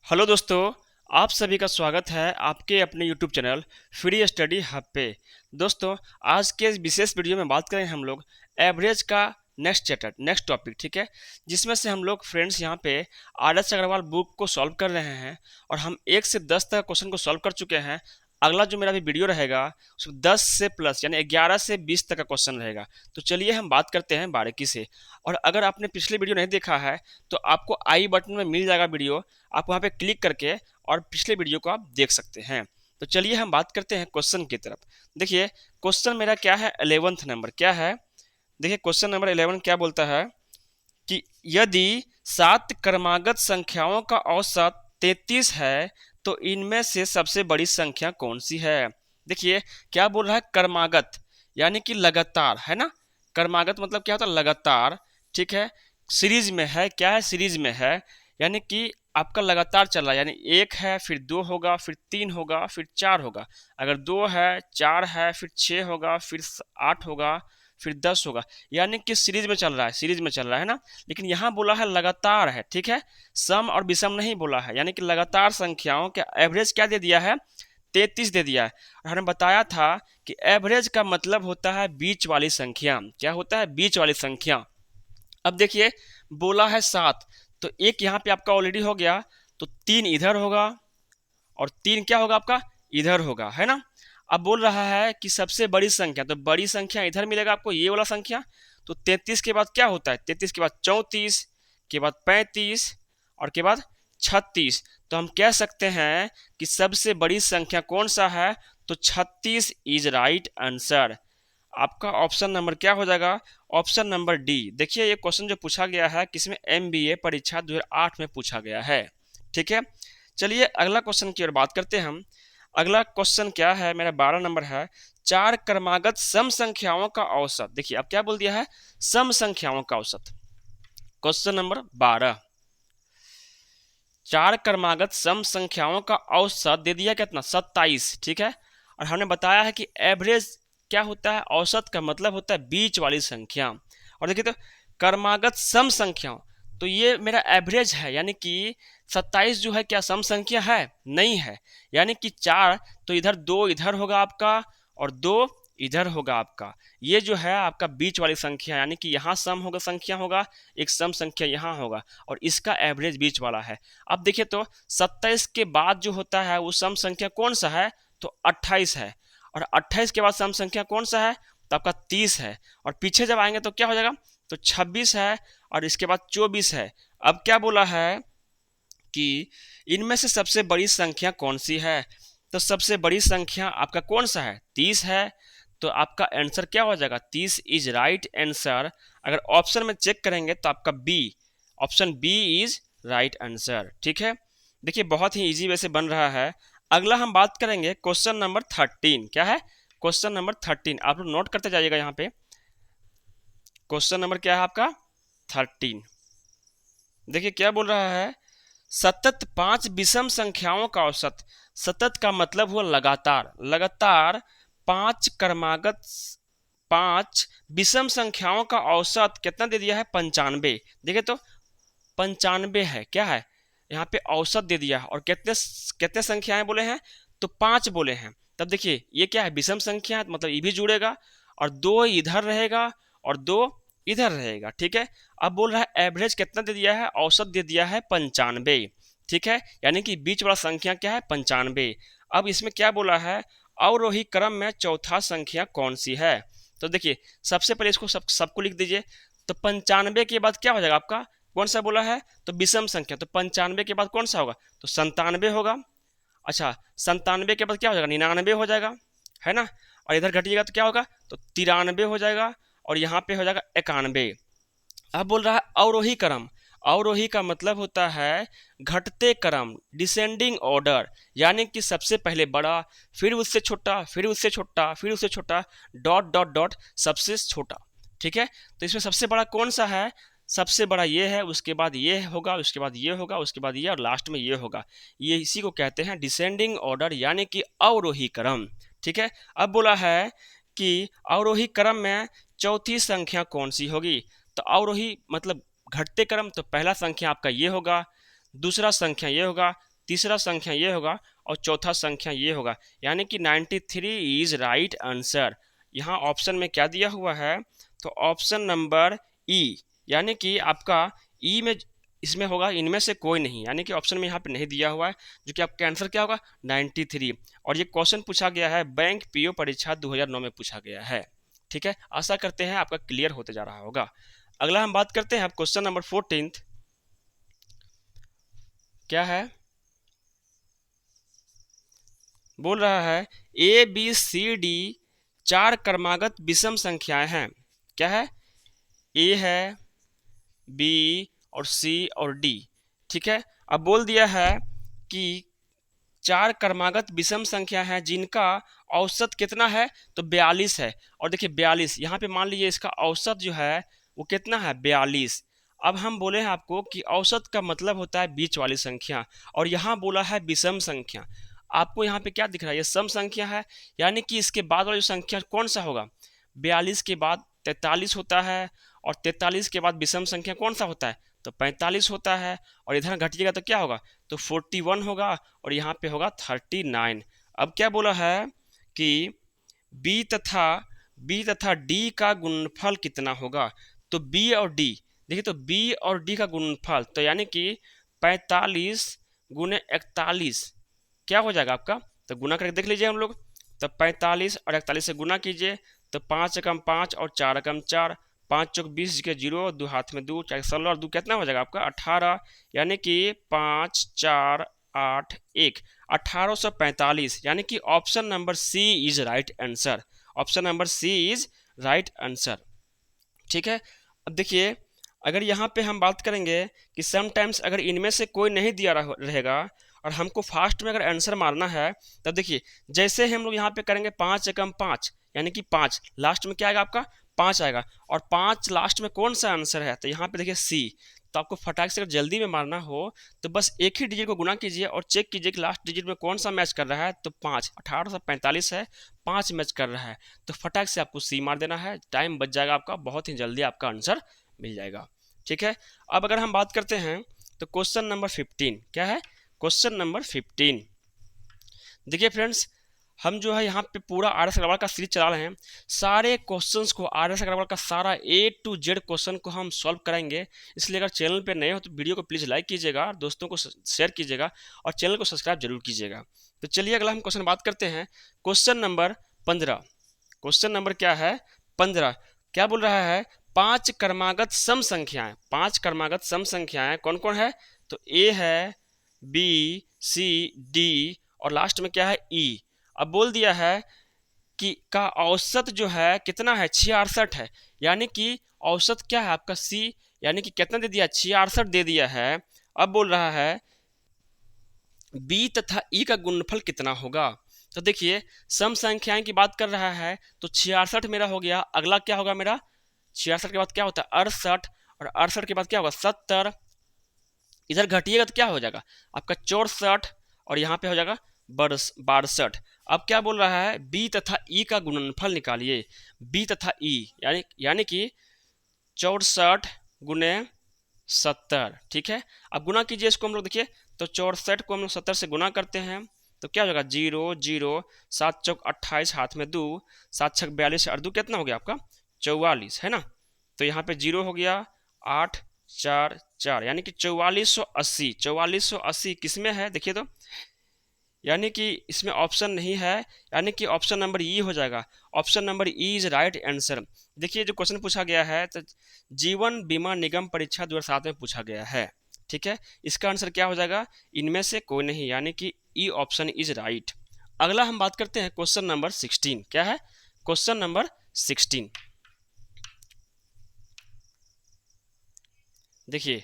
Hello दोस्तों, आप सभी का स्वागत है आपके अपने YouTube channel free study hub पे। दोस्तों, आज के इस विशेष वीडियो में बात करेंगे हम लोग एवरेज का नेक्स्ट चैप्टर नेक्स्ट टॉपिक, ठीक है। जिसमें से हम लोग फ्रेंड्स यहाँ पे आदर्श अग्रवाल बुक को सॉल्व कर रहे हैं और हम 1 से 10 तक क्वेश्चन को सॉल्व कर चुके हैं। अगला जो मेरा भी वीडियो रहेगा उसमें 10 से प्लस यानी 11 से 20 तक का क्वेश्चन रहेगा। तो चलिए हम बात करते हैं बारीकी से। और अगर आपने पिछले वीडियो नहीं देखा है तो आपको आई बटन में मिल जाएगा वीडियो, आप वहाँ पे क्लिक करके और पिछले वीडियो को आप देख सकते हैं। तो चलिए हम बात करते हैं क्वेश्चन की तरफ। देखिए क्वेश्चन मेरा क्या है, 11th नंबर क्या है। देखिए क्वेश्चन नंबर 11 क्या बोलता है कि यदि 7 क्रमागत संख्याओं का औसत 33 है तो इनमें से सबसे बड़ी संख्या कौन सी है। देखिए क्या बोल रहा है, क्रमागत यानी कि लगातार, है ना। क्रमागत मतलब क्या होता है, लगातार, ठीक है। सीरीज में है, क्या है, सीरीज में है, यानी कि आपका लगातार चल रहा है। यानी 1 है, फिर 2 होगा, फिर 3 होगा, फिर 4 होगा। अगर 2 है, 4 है, फिर 6 होगा, फिर 8 होगा, फिर 10 होगा। यानी कि सीरीज में चल रहा है, सीरीज में चल रहा है ना। लेकिन यहाँ बोला है लगातार है, ठीक है। सम और विषम नहीं बोला है, यानी कि लगातार संख्याओं के एवरेज क्या दे दिया है, 33 दे दिया है। और हमने बताया था कि एवरेज का मतलब होता है बीच वाली संख्या। क्या होता है, बीच वाली संख्या। अब देखिए बोला है 7, तो एक यहाँ पे आपका ऑलरेडी हो गया, तो 3 इधर होगा और 3 क्या होगा आपका, इधर होगा, है ना। अब बोल रहा है कि सबसे बड़ी संख्या, तो बड़ी संख्या इधर मिलेगा आपको, ये वाला संख्या। तो 33 के बाद क्या होता है, 33 के बाद 34 के बाद 35 और के बाद 36। तो हम कह सकते हैं कि सबसे बड़ी संख्या कौन सा है, तो 36 इज राइट आंसर। आपका ऑप्शन नंबर क्या हो जाएगा, ऑप्शन नंबर डी। देखिए ये क्वेश्चन जो पूछा गया है किसमें, एमबीए परीक्षा 2008 में पूछा गया है, ठीक है। चलिए अगला क्वेश्चन की ओर बात करते हैं हम। अगला क्वेश्चन क्या है, मेरा 12 नंबर है, 4 क्रमागत सम संख्याओं का औसत। देखिए अब क्या बोल दिया है, सम संख्याओं का औसत। क्वेश्चन नंबर 12, 4 क्रमागत सम संख्याओं का औसत दे दिया कितना, 27, ठीक है। और हमने बताया है कि एवरेज क्या होता है, औसत का मतलब होता है बीच वाली संख्या। और देखिए तो क्रमागत सम संख्याओं, तो ये मेरा एवरेज है, यानी कि 27 जो है क्या सम संख्या है, नहीं है। यानी कि 4 तो इधर 2 इधर होगा आपका और 2 इधर होगा आपका। ये जो है आपका बीच वाली संख्या, यानी कि यहाँ सम होगा, संख्या होगा, एक सम संख्या यहाँ होगा और इसका एवरेज बीच वाला है। अब देखिए तो 27 के बाद जो होता है वो सम संख्या कौन सा है, तो 28 है। और 28 के बाद सम संख्या कौन सा है, तो आपका 30 है। और पीछे जब आएंगे तो क्या हो जाएगा, तो 26 है और इसके बाद 24 है। अब क्या बोला है कि इनमें से सबसे बड़ी संख्या कौन सी है, तो सबसे बड़ी संख्या आपका कौन सा है, 30 है। तो आपका आंसर क्या हो जाएगा, 30 इज राइट आंसर। अगर ऑप्शन में चेक करेंगे तो आपका B, option B is right answer, ठीक है। देखिए बहुत ही इजी वैसे बन रहा है। अगला हम बात करेंगे क्वेश्चन नंबर 13, क्या है, क्वेश्चन नंबर 13, आप लोग नोट करते जाइएगा यहाँ पे। क्वेश्चन नंबर क्या है आपका, 13। देखिए क्या बोल रहा है, सतत 5 विषम संख्याओं का औसत। सतत का मतलब हुआ लगातार, लगातार 5 क्रमागत 5 विषम संख्याओं का औसत कितना दे दिया है, 95। देखिए तो 95 है, क्या है, यहाँ पे औसत दे दिया है। और कितने कितने संख्याएं बोले हैं, तो 5 बोले हैं। तब देखिए ये क्या है, विषम संख्या है, मतलब ये भी जुड़ेगा और 2 इधर रहेगा और 2 इधर रहेगा, ठीक है। अब बोल रहा है एवरेज कितना दे दिया है, औसत दे दिया है 95, ठीक है। यानी कि बीच वाला संख्या क्या है, 95। अब इसमें क्या बोला है, अवरोही क्रम में चौथा संख्या कौन सी है। तो देखिए सबसे पहले इसको सबको लिख दीजिए। तो 95 के बाद क्या हो जाएगा आपका, कौन सा बोला है, तो विषम संख्या। तो 95 के बाद कौन सा होगा, तो 97 होगा। अच्छा 97 के बाद क्या हो जाएगा, 99 हो जाएगा, है ना। और इधर घटिएगा तो क्या होगा, तो 93 हो जाएगा और यहाँ पे हो जाएगा 91। अब बोल रहा है अवरोही क्रम। अवरोही का मतलब होता है घटते क्रम, डिसेंडिंग ऑर्डर, यानी कि सबसे पहले बड़ा, फिर उससे छोटा, फिर उससे छोटा, फिर उससे छोटा, डॉट डॉट डॉट सबसे छोटा, ठीक है। तो इसमें सबसे बड़ा कौन सा है, सबसे बड़ा ये है, उसके बाद ये होगा, उसके बाद ये होगा, उसके बाद ये और लास्ट में ये होगा। ये इसी को कहते हैं डिसेंडिंग ऑर्डर, यानी कि अवरोही क्रम, ठीक है। अब बोला है कि अवरोही क्रम में चौथी संख्या कौन सी होगी। तो अवरोही मतलब घटते क्रम, तो पहला संख्या आपका ये होगा, दूसरा संख्या ये होगा, तीसरा संख्या ये होगा और चौथा संख्या ये होगा, यानी कि 93 इज राइट आंसर। यहाँ ऑप्शन में क्या दिया हुआ है, तो ऑप्शन नंबर ई, यानी कि आपका ई में इसमें होगा, इनमें से कोई नहीं, यानी कि ऑप्शन में यहाँ पे नहीं दिया हुआ है, जो कि आपका आंसर क्या होगा 93। और ये क्वेश्चन पूछा गया है बैंक पीओ परीक्षा 2009 में पूछा गया है। ठीक है, आशा करते हैं आपका क्लियर होते जा रहा होगा। अगला हम बात करते हैं क्वेश्चन नंबर 14। क्या है, बोल रहा है ए बी सी डी 4 क्रमागत विषम संख्याएं हैं। क्या है, ए है, बी और सी और डी। ठीक है, अब बोल दिया है कि 4 क्रमागत विषम संख्या है जिनका औसत कितना है, तो 42 है। और देखिए 42 यहाँ पे मान लीजिए इसका औसत जो है वो कितना है 42। अब हम बोले हैं आपको कि औसत का मतलब होता है बीच वाली संख्या, और यहाँ बोला है विषम संख्या। आपको यहाँ पे क्या दिख रहा है, ये सम संख्या है, यानी कि इसके बाद वाली संख्या कौन सा होगा, 42 के बाद 43 होता है, और 43 के बाद विषम संख्या कौन सा होता है, तो 45 होता है। और इधर घटिएगा तो क्या होगा, तो 41 होगा, और यहाँ पे होगा 39। अब क्या बोला है कि बी तथा डी का गुणनफल कितना होगा, तो बी और डी, देखिए तो बी और डी का गुणनफल, तो यानी कि 45 गुने 41 क्या हो जाएगा आपका, तो गुना करके देख लीजिए हम लोग। तो 45 और 41 से गुना कीजिए, तो 5 एकम 5 और 4 एकम 4, 5 चौक 20 के 0, 2 हाथ में 2, 4 16 और 2 कितना हो जाएगा आपका 18, यानी कि 5 4 8 1 1845, यानी कि option number C is right answer. Option number C is right answer. ठीक है, अब देखिए अगर यहाँ पे हम बात करेंगे कि समटाइम्स अगर इनमें से कोई नहीं दिया रहेगा और हमको फास्ट में अगर आंसर मारना है, तब देखिए जैसे ही हम लोग यहाँ पे करेंगे 5 एकम 5, यानी कि 5 लास्ट में क्या आएगा आपका 5 आएगा, और 5 लास्ट में कौन सा आंसर है, तो यहाँ पे देखिए सी। तो आपको फटाक से अगर जल्दी में मारना हो तो बस एक ही डिजिट को गुना कीजिए और चेक कीजिए कि लास्ट डिजिट में कौन सा मैच कर रहा है, तो 5 1845 है, 5 मैच कर रहा है, तो फटाक से आपको सी मार देना है, टाइम बच जाएगा आपका, बहुत ही जल्दी आपका आंसर मिल जाएगा। ठीक है, अब अगर हम बात करते हैं तो क्वेश्चन नंबर 15, क्या है क्वेश्चन नंबर 15। देखिए फ्रेंड्स, हम जो है यहाँ पे पूरा आर एस अग्रवाल का सीरीज चला रहे हैं, सारे क्वेश्चंस को आर एस अग्रवाल का सारा A to Z क्वेश्चन को हम सॉल्व कराएंगे। इसलिए अगर चैनल पे नए हो तो वीडियो को प्लीज़ लाइक कीजिएगा, दोस्तों को शेयर कीजिएगा और चैनल को सब्सक्राइब जरूर कीजिएगा। तो चलिए अगला हम क्वेश्चन बात करते हैं, क्वेश्चन नंबर 15। क्वेश्चन नंबर क्या है 15, क्या बोल रहा है 5 क्रमागत सम संख्याएं, 5 क्रमागत सम संख्याएं कौन कौन है, तो ए है, बी सी डी और लास्ट में क्या है ई। अब बोल दिया है कि का औसत जो है कितना है 66 है, यानी कि औसत क्या है आपका सी, यानी कि कितना दे दिया 66 दे दिया है। अब बोल रहा है बी तथा ई का गुणनफल कितना होगा, तो देखिए सम संख्याएं की बात कर रहा है, तो 66 मेरा हो गया, अगला क्या होगा मेरा 66 के बाद क्या होता है 68, और 68 के बाद क्या होगा 70, इधर घटिएगा तो क्या हो जाएगा आपका 64, और यहाँ पे हो जाएगा 62। अब क्या बोल रहा है बी तथा ई का गुणनफल निकालिए, बी तथा ई यानी कि 64 गुने 70। ठीक है, अब गुना कीजिए इसको हम लोग, देखिए तो 64 को हम लोग 70 से गुना करते हैं तो क्या हो जाएगा 0 0, 7 चौक 28, हाथ में 2, 7 छक 42 और 2 कितना हो गया आपका 44, है ना। तो यहाँ पे 0 हो गया, 8 4 4, यानी कि 4480। 4480 किस में है देखिए तो, यानी कि इसमें ऑप्शन नहीं है, यानी कि ऑप्शन नंबर ई हो जाएगा। Option number E is right answer. देखिए जो क्वेश्चन पूछा गया है तो जीवन बीमा निगम परीक्षा 2007 में पूछा गया है। ठीक है, इसका आंसर क्या हो जाएगा, इनमें से कोई नहीं, यानी कि ई ऑप्शन इज राइट। अगला हम बात करते हैं क्वेश्चन नंबर 16, क्या है क्वेश्चन नंबर 16। देखिए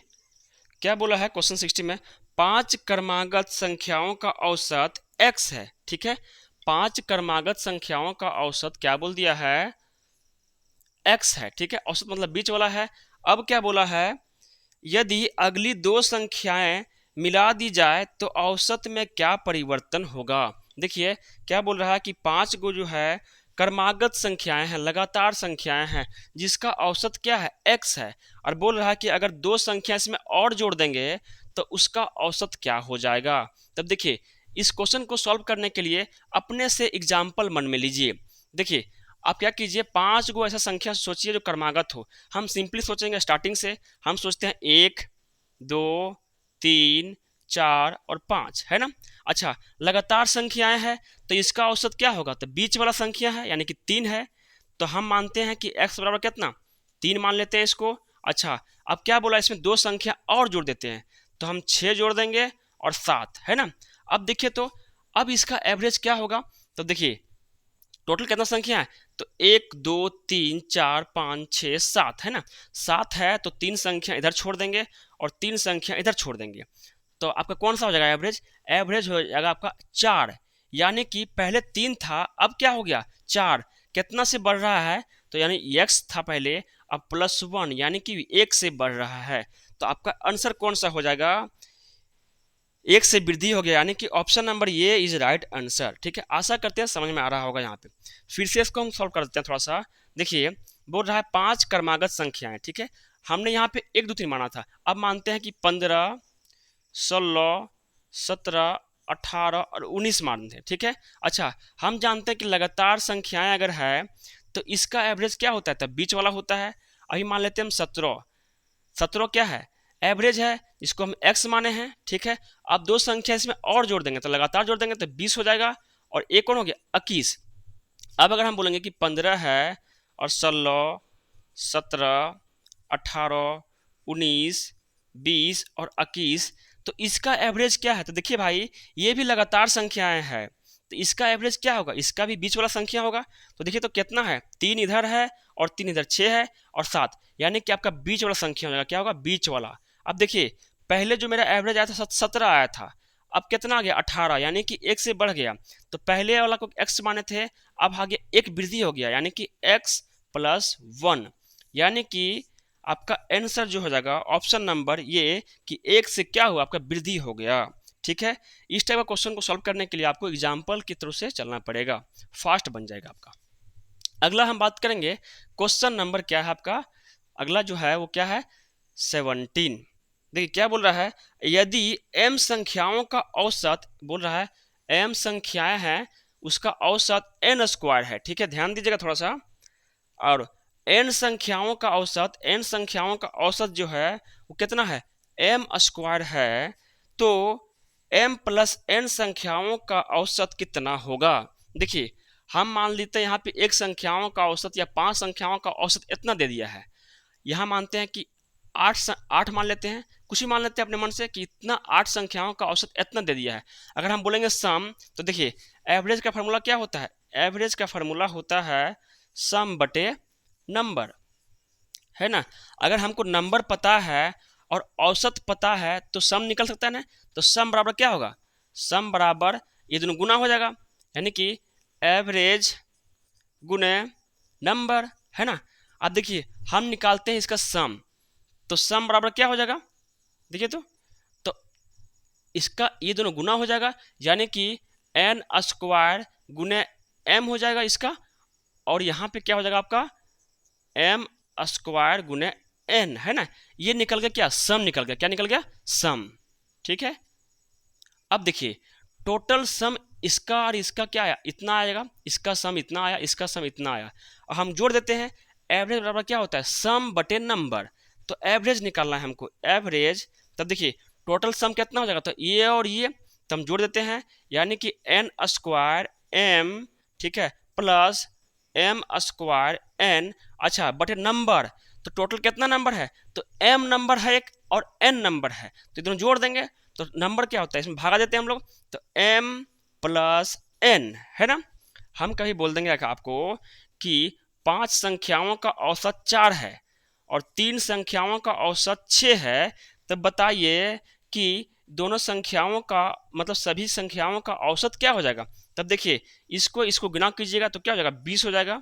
क्या बोला है क्वेश्चन 16 में, 5 क्रमागत संख्याओं का औसत x है। ठीक है, 5 क्रमागत संख्याओं का औसत क्या बोल दिया है x है। ठीक है, औसत मतलब बीच वाला है। अब क्या बोला है, यदि अगली 2 संख्याएं मिला दी जाए तो औसत में क्या परिवर्तन होगा। देखिए क्या बोल रहा है कि 5 गो जो है क्रमागत संख्याएं हैं, लगातार संख्याएं हैं, जिसका औसत क्या है x है, और बोल रहा है कि अगर 2 संख्या इसमें और जोड़ देंगे तो उसका औसत क्या हो जाएगा। तब देखिए इस क्वेश्चन को सॉल्व करने के लिए अपने से एग्जाम्पल मन में लीजिए। देखिए आप क्या कीजिए, 5 गो ऐसा संख्या सोचिए जो क्रमागत हो। हम सिंपली सोचेंगे स्टार्टिंग से, हम सोचते हैं 1 2 3 4 और 5, है ना। अच्छा लगातार संख्याएं हैं तो इसका औसत क्या होगा, तो बीच वाला संख्या है यानी कि 3 है, तो हम मानते हैं कि x बराबर कितना 3 मान लेते हैं इसको। अच्छा अब क्या बोला, इसमें दो संख्या और जोड़ देते हैं, तो हम 6 जोड़ देंगे और 7, है ना। अब देखिए तो अब इसका एवरेज क्या होगा, तो देखिए टोटल कितना संख्या है, तो 1 2 3 4 5 6 7, है ना। 7 है तो 3 संख्या इधर छोड़ देंगे और 3 संख्या इधर छोड़ देंगे, तो आपका कौन सा हो जाएगा एवरेज, एवरेज हो जाएगा आपका 4। यानी कि पहले 3 था अब क्या हो गया 4, कितना से बढ़ रहा है, तो यानी x था पहले, अब +1 यानी कि 1 से बढ़ रहा है। तो आपका आंसर कौन सा हो जाएगा, 1 से वृद्धि हो गया, यानी कि ऑप्शन नंबर ये इज राइट आंसर। ठीक है, आशा करते हैं समझ में आ रहा होगा। यहाँ पे फिर से इसको हम सॉल्व कर देते हैं थोड़ा सा। देखिए बोल रहा है 5 क्रमागत संख्याएं, ठीक है, हमने यहाँ पे 1 2 3 माना था, अब मानते हैं कि 15 16 17 18 और 19 मानते हैं, ठीक है। अच्छा हम जानते हैं कि लगातार संख्याएं अगर है तो इसका एवरेज क्या होता है, तब बीच वाला होता है। अभी मान लेते हैं हम 17, 17 क्या है एवरेज है, इसको हम x माने हैं, ठीक है। अब दो संख्या इसमें और जोड़ देंगे तो लगातार जोड़ देंगे तो 20 हो जाएगा, और एक कौन हो गया 21। अब अगर हम बोलेंगे कि 15 है और 16 17 18 19 20 और 21, तो इसका एवरेज क्या है, तो देखिए भाई ये भी लगातार संख्याएं हैं, तो इसका एवरेज क्या होगा, इसका भी बीच वाला संख्या होगा। तो देखिए तो कितना है, 3 इधर है और 3 इधर, 6 है और 7, यानी कि आपका बीच वाला संख्या हो जाएगा, क्या होगा बीच वाला। अब देखिए पहले जो मेरा एवरेज आया था 17 आया था, अब कितना आ गया 18, यानी कि 1 से बढ़ गया। तो पहले वाला को x माने थे, अब आगे एक वृद्धि हो गया यानी कि x + 1, यानी कि आपका आंसर जो हो जाएगा ऑप्शन नंबर ये कि 1 से क्या हुआ आपका वृद्धि हो गया। ठीक है, इस टाइप का क्वेश्चन को सॉल्व करने के लिए आपको एग्जाम्पल की तरफ से चलना पड़ेगा, फास्ट बन जाएगा आपका। अगला हम बात करेंगे क्वेश्चन नंबर क्या है आपका, अगला जो है वो क्या है 17। देखिए क्या बोल रहा है, यदि m संख्याओं का औसत, बोल रहा है m संख्याएं हैं उसका औसत n² है, ठीक है ध्यान दीजिएगा थोड़ा सा, और n संख्याओं का औसत, n संख्याओं का औसत जो है वो कितना है m² है, तो m + n संख्याओं का औसत कितना होगा। देखिए हम मान लेते हैं यहाँ पे एक संख्याओं का औसत या 5 संख्याओं का औसत इतना दे दिया है, यहाँ मानते हैं कि 8 मान लेते हैं, कुछ ही मान लेते हैं अपने मन से कि इतना 8 संख्याओं का औसत इतना दे दिया है। अगर हम बोलेंगे सम, तो देखिए एवरेज का फार्मूला क्या होता है, एवरेज का फार्मूला होता है सम बटे नंबर, है ना। अगर हमको नंबर पता है और औसत पता है तो सम निकल सकता है ना, तो सम बराबर क्या होगा, सम बराबर ये दोनों गुना हो जाएगा, यानी कि एवरेज गुने नंबर, है ना। अब देखिए हम निकालते हैं इसका सम, तो सम बराबर क्या हो जाएगा, देखिए तो इसका ये दोनों गुना हो जाएगा, यानी कि n² गुने m हो जाएगा इसका, और यहाँ पे क्या हो जाएगा आपका m² गुने n, है ना। ये निकल गया क्या, सम निकल गया, क्या निकल गया सम। ठीक है, अब देखिए टोटल सम इसका और इसका क्या आया, इतना आएगा, इसका सम इतना आया, इसका सम इतना आया, और हम जोड़ देते हैं। एवरेज बराबर क्या होता है सम बटे नंबर, तो एवरेज निकालना है हमको, एवरेज। तब देखिए टोटल सम कितना हो जाएगा, तो ये और ये तो हम जोड़ देते हैं, यानी कि n² m, ठीक है, प्लस m² n, अच्छा बटे नंबर, तो टोटल कितना नंबर है, तो m नंबर है एक और n नंबर है, तो दोनों जोड़ देंगे तो नंबर क्या होता है, इसमें भागा देते हैं हम लोग, तो m + n, है ना। हम कभी बोल देंगे आपको कि 5 संख्याओं का औसत 4 है और 3 संख्याओं का औसत 6 है, तब बताइए कि दोनों संख्याओं का मतलब सभी संख्याओं का औसत क्या हो जाएगा। तब देखिए इसको गुना कीजिएगा तो क्या हो जाएगा 20 हो जाएगा,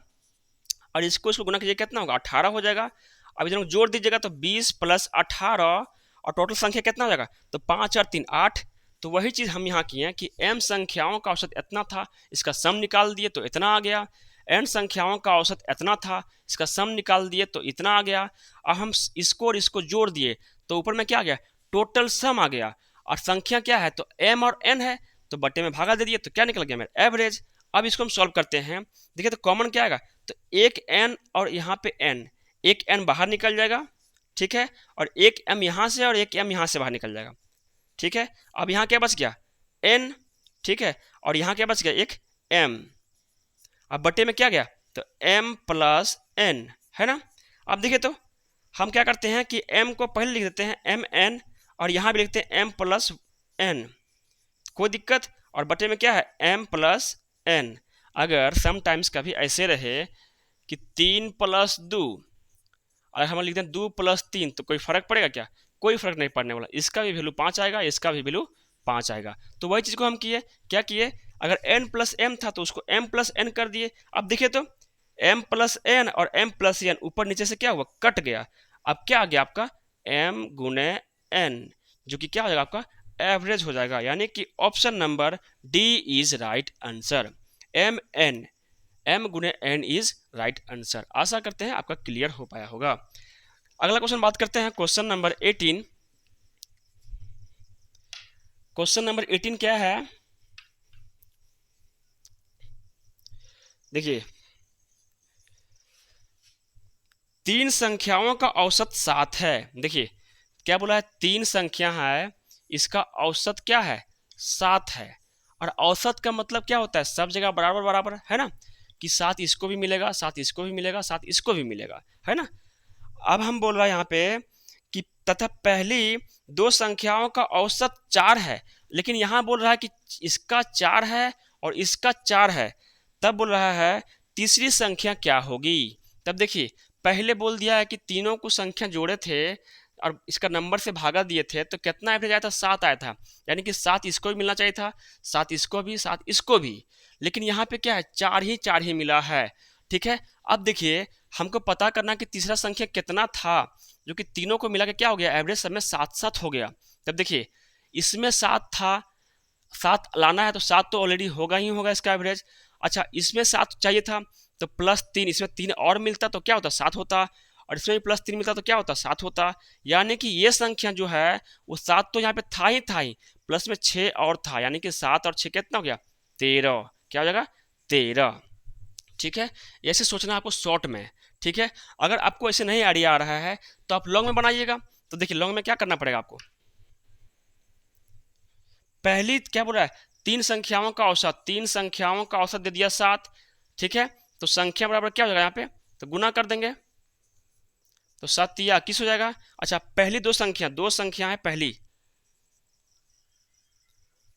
और इसको गुना कीजिएगा कितना होगा 18 हो जाएगा। अब दोनों जोड़ दीजिएगा तो 20 + 18, और टोटल संख्या कितना हो जाएगा, तो 5 और 3 8। तो वही चीज़ हम यहाँ किए हैं कि m संख्याओं का औसत इतना था, इसका सम निकाल दिए तो इतना आ गया, n संख्याओं का औसत इतना था, इसका सम निकाल दिए तो इतना आ गया, और हम इसको और इसको जोड़ दिए तो ऊपर में क्या आ गया टोटल सम आ गया, और संख्या क्या है तो m और n है, तो बटे में भागा दे दिए तो क्या निकल गया मेरा एवरेज। अब इसको हम सॉल्व करते हैं, देखिए तो कॉमन क्या आएगा, तो एक n और यहाँ पे n, एक n बाहर निकल जाएगा, ठीक है, और एक m यहाँ से और एक m यहाँ से बाहर निकल जाएगा, ठीक है। अब यहाँ क्या बच गया n, ठीक है, और यहाँ क्या बच गया एक m, अब बटे में क्या गया तो m प्लस n, है ना। अब देखिए तो हम क्या करते हैं कि m को पहले लिख देते हैं mn, और यहाँ भी लिखते हैं m प्लस n, कोई दिक्कत, और बटे में क्या है m प्लस n। अगर समटाइम्स कभी ऐसे रहे कि 3 प्लस 2, अगर हम लिखते हैं 2 प्लस 3, तो कोई फर्क पड़ेगा क्या, कोई फर्क नहीं पड़ने वाला, इसका भी वैल्यू 5 आएगा, इसका भी वैल्यू 5 आएगा। तो वही चीज़ को हम किए, क्या किए, अगर n प्लस m था तो उसको m प्लस n कर दिए। अब देखिए तो m प्लस n और m प्लस n ऊपर नीचे से क्या हुआ कट गया, अब क्या आ गया आपका m गुने n, जो कि क्या हो जाएगा आपका एवरेज हो जाएगा, यानी कि option number D is right answer, m गुने n इज राइट आंसर। आशा करते हैं आपका क्लियर हो पाया होगा। अगला क्वेश्चन बात करते हैं, क्वेश्चन नंबर 18। क्वेश्चन नंबर 18 क्या है, देखिए 3 संख्याओं का औसत 7 है। देखिए क्या बोला है, 3 संख्या है, इसका औसत क्या है 7 है, और औसत का मतलब क्या होता है सब जगह बराबर बराबर, है ना, कि 7 इसको भी मिलेगा, 7 इसको भी मिलेगा, 7 इसको भी मिलेगा, है ना। अब हम बोल रहे हैं यहाँ पे कि तथा पहली 2 संख्याओं का औसत 4 है, लेकिन यहाँ बोल रहा है कि इसका 4 है और इसका 4 है, तब बोल रहा है तीसरी संख्या क्या होगी। तब देखिए पहले बोल दिया है कि तीनों को संख्या जोड़े थे और इसका नंबर से भागा दिए थे, तो कितना एवरेज आया था 7 आया था, यानी कि 7 इसको भी मिलना चाहिए था, 7 इसको भी, 7 इसको भी, लेकिन यहाँ पे क्या है 4 ही मिला है, ठीक है। अब देखिए हमको पता करना कि तीसरा संख्या कितना था, जो कि तीनों को मिला के क्या हो गया एवरेज सब में 7 हो गया। तब देखिए इसमें 7 था, 7 लाना है तो 7 तो ऑलरेडी होगा ही होगा इसका एवरेज। अच्छा इसमें 7 चाहिए था तो प्लस 3, इसमें 3 और मिलता तो क्या होता 7 होता, और इसमें भी प्लस 3 मिलता तो क्या होता 7 होता, यानी कि ये संख्या जो है वो 7 तो यहाँ पे था ही, प्लस में 6 और था, यानी कि 7 और 6 कितना हो गया 13, क्या हो जाएगा 13, ठीक है। ऐसे सोचना आपको शॉर्ट में, ठीक है। अगर आपको ऐसे नहीं आइडिया आ रहा है तो आप लॉन्ग में बनाइएगा। तो देखिए लॉन्ग में क्या करना पड़ेगा आपको, पहली क्या बोल रहा है 3 संख्याओं का औसत, 3 संख्याओं का औसत दे दिया 7, ठीक है, तो संख्या बराबर क्या हो जाएगा यहाँ पे तो गुना कर देंगे, तो 7 या 21 हो जाएगा। अच्छा पहली 2 संख्या है,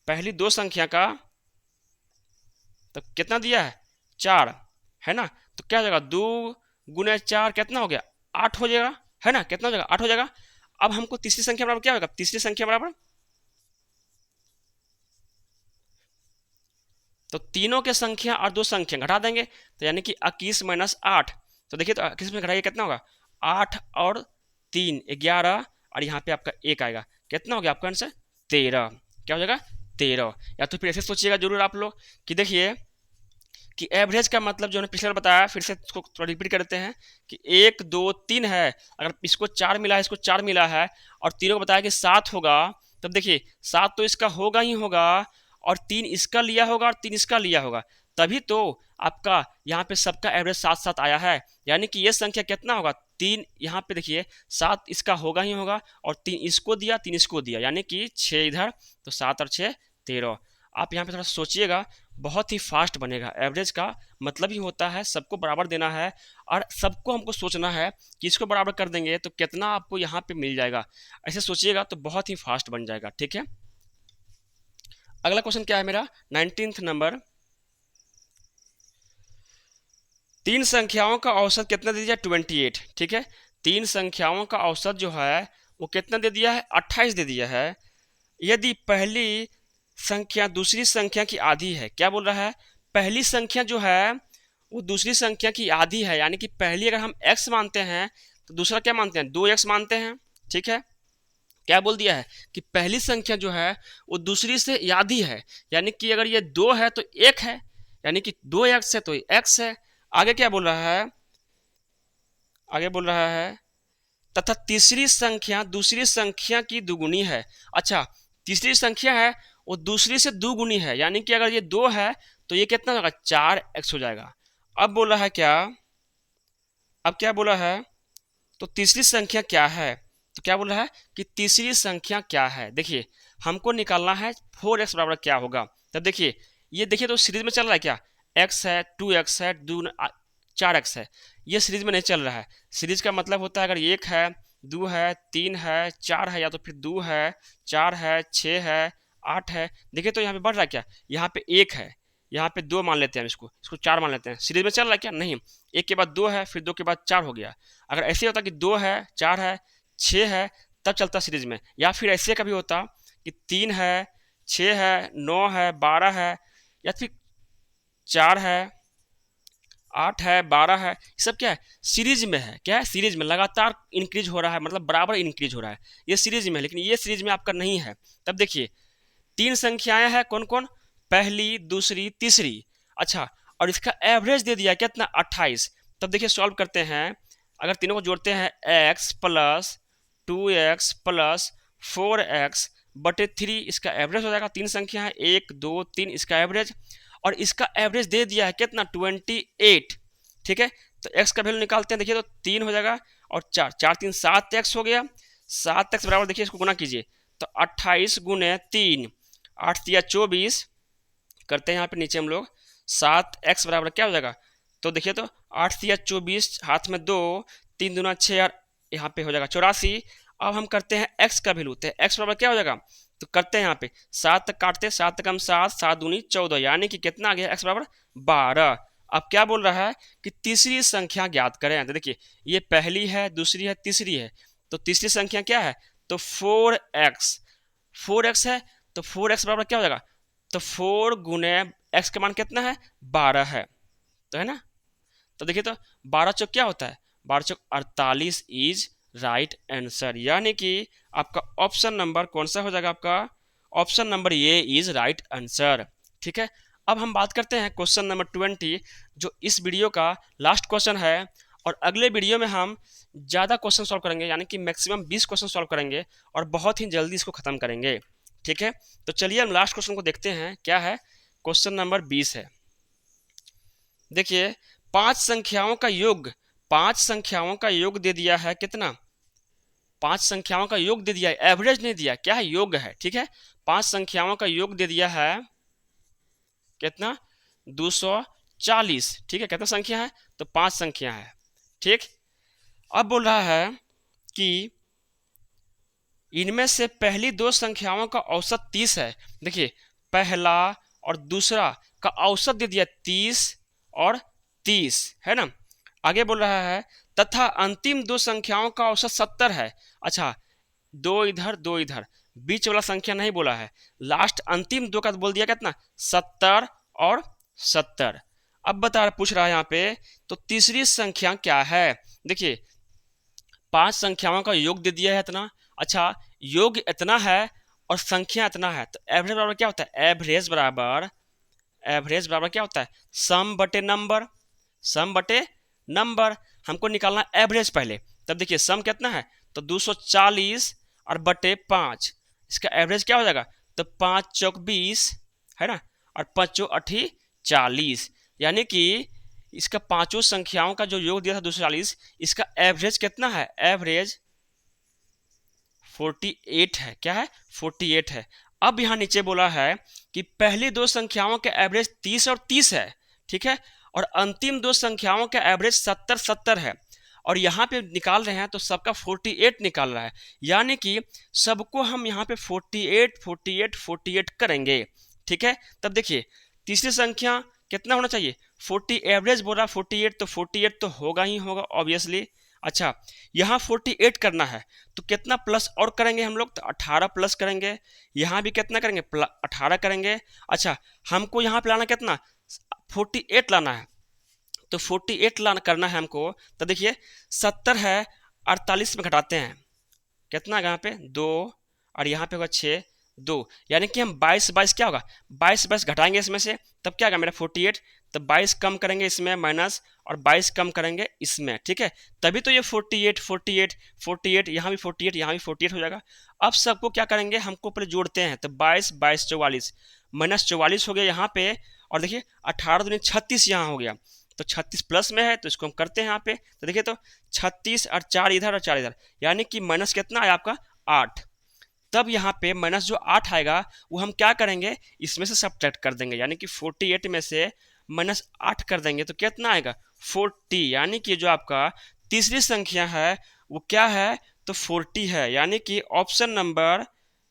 पहली 2 संख्या का तो कितना दिया है 4, है ना, तो क्या हो जाएगा 2 गुने 4 कितना हो गया 8 हो जाएगा, है ना, कितना हो जाएगा 8 हो जाएगा। अब हमको तीसरी संख्या बराबर क्या होगा, तीसरी संख्या बराबर तो तीनों के संख्या और 2 संख्या घटा देंगे, तो यानी कि 21 माइनस 8, तो देखिए तो 21 में घटाइए कितना होगा 8 और 3 11, और यहाँ पे आपका 1 आएगा, कितना हो गया आपका आंसर 13, क्या हो जाएगा 13। या तो फिर ऐसे सोचिएगा जरूर आप लोग कि देखिए कि एवरेज का मतलब जो हमने पिछले बार बताया, फिर से इसको थोड़ा रिपीट करते हैं कि 1 2 3 है, अगर इसको 4 मिला है, इसको 4 मिला है, और तीनों को बताया कि 7 होगा, तब देखिए 7 तो इसका होगा ही होगा, और 3 इसका लिया होगा और 3 इसका लिया होगा, तभी तो आपका यहाँ पे सबका एवरेज 7 आया है, यानी कि ये संख्या कितना होगा 3, यहाँ पे देखिए 7 इसका होगा ही होगा, और 3 इसको दिया 3 इसको दिया, यानी कि 6 इधर, तो 7 और 6 13। आप यहाँ पे थोड़ा सोचिएगा, बहुत ही फास्ट बनेगा। एवरेज का मतलब ही होता है सबको बराबर देना है, और सबको हमको सोचना है कि इसको बराबर कर देंगे तो कितना आपको यहाँ पे मिल जाएगा, ऐसे सोचिएगा तो बहुत ही फास्ट बन जाएगा, ठीक है। अगला क्वेश्चन क्या है मेरा 19th नंबर, 3 संख्याओं का औसत कितना दे दिया 28, ठीक है, 3 संख्याओं का औसत जो है वो कितना दे दिया है 28 दे दिया है। यदि पहली संख्या दूसरी संख्या की आधी है, क्या बोल रहा है पहली संख्या जो है वो दूसरी संख्या की आधी है, यानी कि पहली अगर हम x मानते हैं तो दूसरा क्या मानते हैं 2x मानते हैं, ठीक है। क्या बोल दिया है कि पहली संख्या जो है वो दूसरी से आधी है, यानी कि अगर ये 2 है तो 1 है, यानी कि 2x है तो x है। आगे क्या बोल रहा है, आगे बोल रहा है तथा तीसरी संख्या दूसरी संख्या की दुगुनी है। अच्छा, तीसरी संख्या है वो दूसरी से दुगुनी है, यानी कि अगर ये 2 है तो ये कितना होगा, 4x हो जाएगा। अब बोला है क्या, अब क्या बोला है, तो तीसरी संख्या क्या है, तो क्या बोला है कि तीसरी संख्या क्या है। देखिए हमको निकालना है 4x बराबर क्या होगा। तब देखिए ये देखिए तो सीरीज में चल रहा है क्या, x है, 2x है, 4x है। ये सीरीज में नहीं चल रहा है। सीरीज का मतलब होता है अगर 1 है, 2 है, 3 है, 4 है, या तो फिर 2 है, 4 है, 6 है, 8 है। देखिए तो यहाँ पे बढ़ रहा है क्या, यहाँ पे 1 है, यहाँ पे 2 मान लेते हैं, इसको इसको 4 मान लेते हैं। सीरीज में चल रहा है क्या, नहीं। 1 के बाद 2 है, फिर 2 के बाद 4 हो गया। अगर ऐसे होता कि 2 है, 4 है, 6 है, तब चलता सीरीज में। या फिर ऐसे कभी होता कि 3 है, 6 है, 9 है, 12 है, या फिर 4 है, 8 है, 12 है। ये सब क्या है, सीरीज में है। क्या है, सीरीज में लगातार इंक्रीज हो रहा है, मतलब बराबर इंक्रीज हो रहा है। ये सीरीज में है, लेकिन ये सीरीज में आपका नहीं है। तब देखिए 3 संख्याएं हैं, कौन कौन, पहली, दूसरी, तीसरी। अच्छा, और इसका एवरेज दे दिया कितना, 28। तब देखिए सॉल्व करते हैं। अगर तीनों को जोड़ते हैं, x plus 2x plus 4x बटे 3, इसका एवरेज हो जाएगा। 3 संख्या है, 1 2 3, इसका एवरेज। और इसका एवरेज दे दिया है कितना, 28। ठीक है, तो x का वैल्यू निकालते हैं। देखिए तो 3 हो जाएगा और 4, 4 3 7x हो गया। 7x बराबर, देखिए इसको गुना कीजिए तो 28 गुने 3, 8 तिया 24 करते हैं यहाँ पे नीचे हम लोग। 7x बराबर क्या हो जाएगा, तो देखिए तो 8 तिया 24, हाथ में 2, 3 दूना 6 और यहाँ पे हो जाएगा 84। अब हम करते हैं x का वैल्यू, तो x बराबर क्या हो जाएगा, तो करते हैं यहाँ पे 7 तक काटते हैं, 7 कम 7, 7 दूनी 14, यानी कि कितना आ गया, x बराबर 12। अब क्या बोल रहा है कि तीसरी संख्या ज्ञात करें। तो देखिए ये पहली है, दूसरी है, तीसरी है, तो तीसरी संख्या क्या है, तो 4x। 4x है तो 4x बराबर क्या हो जाएगा, तो 4 गुने x का मान कितना है, 12 है, तो है ना। तो देखिए तो 12 चौक क्या होता है, 12 चौक 48 इज राइट आंसर, यानी कि आपका ऑप्शन नंबर कौन सा हो जाएगा, आपका ऑप्शन नंबर ये इज राइट आंसर। ठीक है, अब हम बात करते हैं क्वेश्चन नंबर 20, जो इस वीडियो का लास्ट क्वेश्चन है। और अगले वीडियो में हम ज़्यादा क्वेश्चन सॉल्व करेंगे, यानी कि मैक्सिमम 20 क्वेश्चन सॉल्व करेंगे और बहुत ही जल्दी इसको ख़त्म करेंगे। ठीक है, तो चलिए हम लास्ट क्वेश्चन को देखते हैं, क्या है, क्वेश्चन नंबर 20 है। देखिए 5 संख्याओं का योग, 5 संख्याओं का योग दे दिया है कितना, 5 संख्याओं का योग दे दिया है, एवरेज नहीं दिया, क्या है, योग है। ठीक है, 5 संख्याओं का योग दे दिया है कितना, 240। ठीक है, कितना संख्या है, तो 5 संख्या है। ठीक, अब बोल रहा है कि इनमें से पहली 2 संख्याओं का औसत 30 है। देखिए पहला और दूसरा का औसत दे दिया 30 और 30, है ना। आगे बोल रहा है तथा अंतिम 2 संख्याओं का औसत 70 है। अच्छा, 2 इधर 2 इधर, बीच वाला संख्या नहीं बोला है, लास्ट अंतिम 2 का बोल दिया कितना, 70 और 70। अब बता पूछ रहा है यहाँ पे, तो तीसरी संख्या क्या है। देखिए 5 संख्याओं का योग दे दिया है इतना। अच्छा, योग इतना है और संख्या इतना है, तो एवरेज बराबर क्या होता है, एवरेज बराबर, एवरेज बराबर क्या होता है, सम बटे नंबर, सम बटे नंबर। हमको निकालना एवरेज पहले। तब देखिए सम कितना है, तो 240 और बटे 5, इसका एवरेज क्या हो जाएगा, तो 5 चौक 20, है ना, और 5 चौक 8 40, यानी कि इसका पांचों संख्याओं का जो योग दिया था 240, इसका एवरेज कितना है, एवरेज 48 है। क्या है, 48 है। अब यहाँ नीचे बोला है कि पहली 2 संख्याओं के एवरेज 30 और 30 है। ठीक है, और अंतिम 2 संख्याओं का एवरेज 70 70 है। और यहाँ पे निकाल रहे हैं तो सबका 48 निकाल रहा है, यानी कि सबको हम यहाँ पे 48 48 48 करेंगे। ठीक है, तब देखिए तीसरी संख्या कितना होना चाहिए, 40, एवरेज बोला 48, तो 48 तो होगा ही होगा ऑब्वियसली। अच्छा, यहाँ 48 करना है तो कितना प्लस और करेंगे हम लोग, तो 18 प्लस करेंगे। यहाँ भी कितना करेंगे, 18 करेंगे। अच्छा, हमको यहाँ पे लाना कितना, 48 लाना है, तो 48 लाना करना है हमको। तो देखिए 70 है, 48 में घटाते हैं, कितना यहाँ पे 2, और यहाँ पे होगा 6, 2, यानी कि हम 22 22 क्या होगा, 22 22 घटाएंगे इसमें से, तब क्या आएगा मेरा 48, तब 22 कम करेंगे इसमें माइनस, और 22 कम करेंगे इसमें, ठीक है। तभी तो ये 48 48 48, यहाँ भी 48, यहाँ भी 48 हो जाएगा। अब सबको क्या करेंगे, हमको पहले जोड़ते हैं, तो 22 22 44, माइनस 44 हो गया यहाँ पे, और देखिए 18 दूनी 36 यहाँ हो गया, तो 36 प्लस में है तो इसको हम करते हैं यहाँ पे, तो देखिए तो 36 और 4 इधर और 4 इधर, यानी कि माइनस कितना आया आपका 8। तब यहाँ पे माइनस जो 8 आएगा वो हम क्या करेंगे, इसमें से सब्ट्रैक्ट कर देंगे, यानी कि 48 में से माइनस 8 कर देंगे तो कितना आएगा 40, यानी कि जो आपका तीसरी संख्या है वो क्या है, तो 40 है, यानी कि ऑप्शन नंबर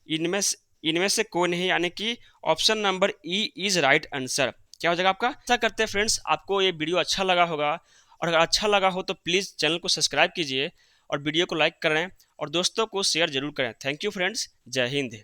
इनमें से कोई नहीं, यानी कि option number E is right answer. क्या हो जाएगा आपका। ऐसा करते हैं फ्रेंड्स, आपको ये वीडियो अच्छा लगा होगा, और अगर अच्छा लगा हो तो प्लीज़ चैनल को सब्सक्राइब कीजिए और वीडियो को लाइक करें और दोस्तों को शेयर जरूर करें। थैंक यू फ्रेंड्स, जय हिंद।